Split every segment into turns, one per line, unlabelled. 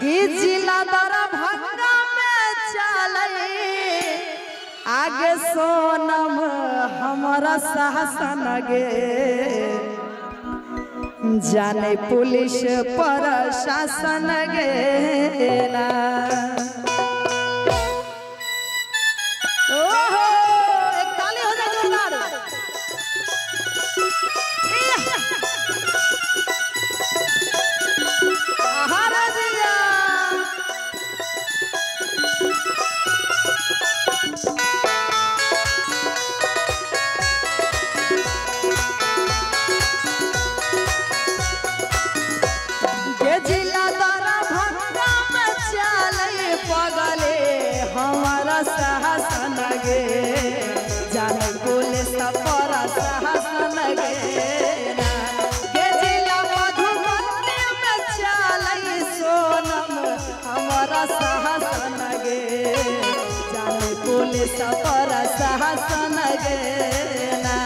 कि जिला दरभंगा में चले आगे सोनम हमारा शासन गे जाने पुलिस प्रशासन गे ना। ओहो एक ताली हो जाए जोरदार। जिला दरभंगा में चले पगले हमारा शासन गे जाने पुलिस प्रशासन गे ना। गे जिला मधुबनी में चले सोनम हमारा शासन गे जाने पुलिस प्रशासन गे ना।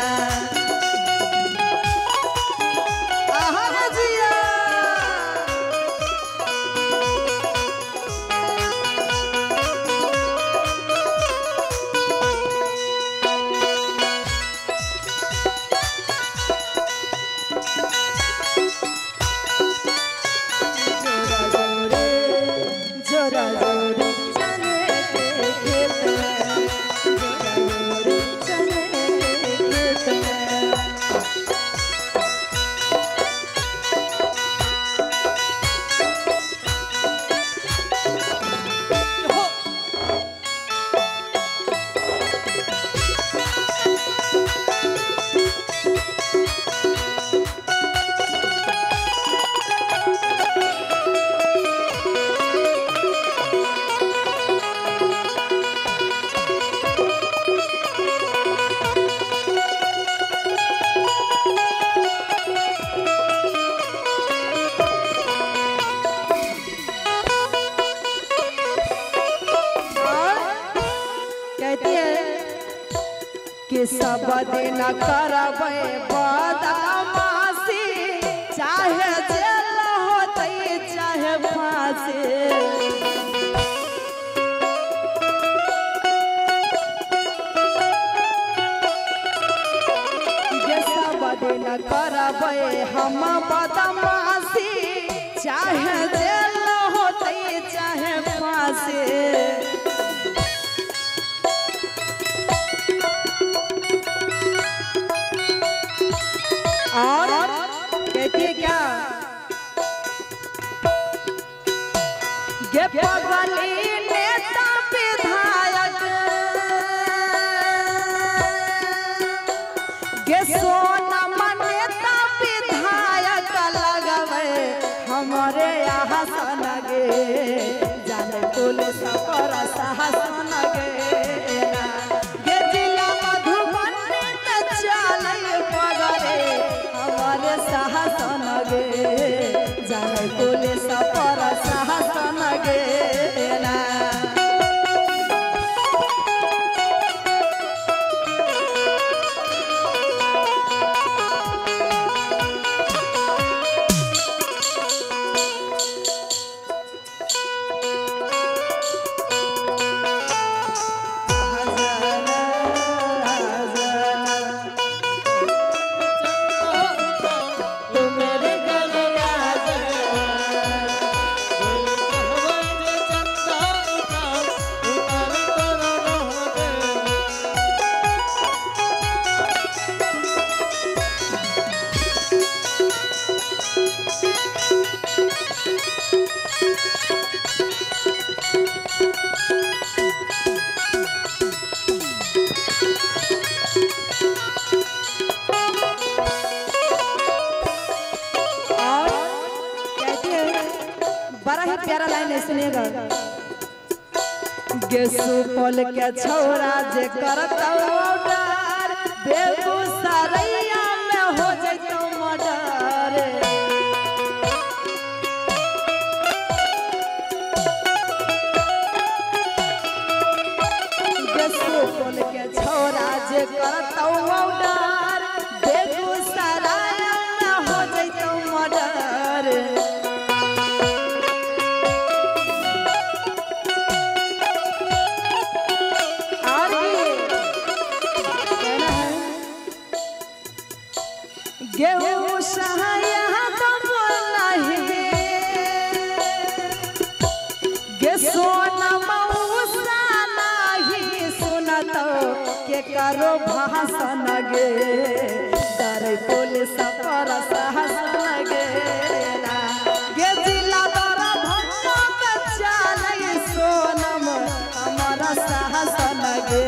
कि सब दिन करबे बदमाशी चाहे जेल होते चाहे फांसी। ये सब दिन करबे हम बदमाशी चाहे जेल होते चाहे फांसी। और कहती क्या गे पगली नेता विधायक गे सोनम नेता विधायक लगवे हमारे यहाँ सन गे जाने पुलिस प्रशासन गे ना। गे जिला मधुबनी में चले पगले हमारे शासन गे जाने पुलिस प्रशासन गे ना। बड़ा ही प्यारा लाइन है, सुनिएगा। गे सुपौल के छौरा जे करतौ ऑर्डर बेगूसराय में हो जइतौ मर्डर। गे सुपौल के छौरा जे करतौ ऑर्डर बेगूसराय में हो जइतौ मर्डर। करो भाषण गे डरे पुलिस पर साहसन गे गे जिला दरा भक्का में चले सोनम हमारा साहसन गे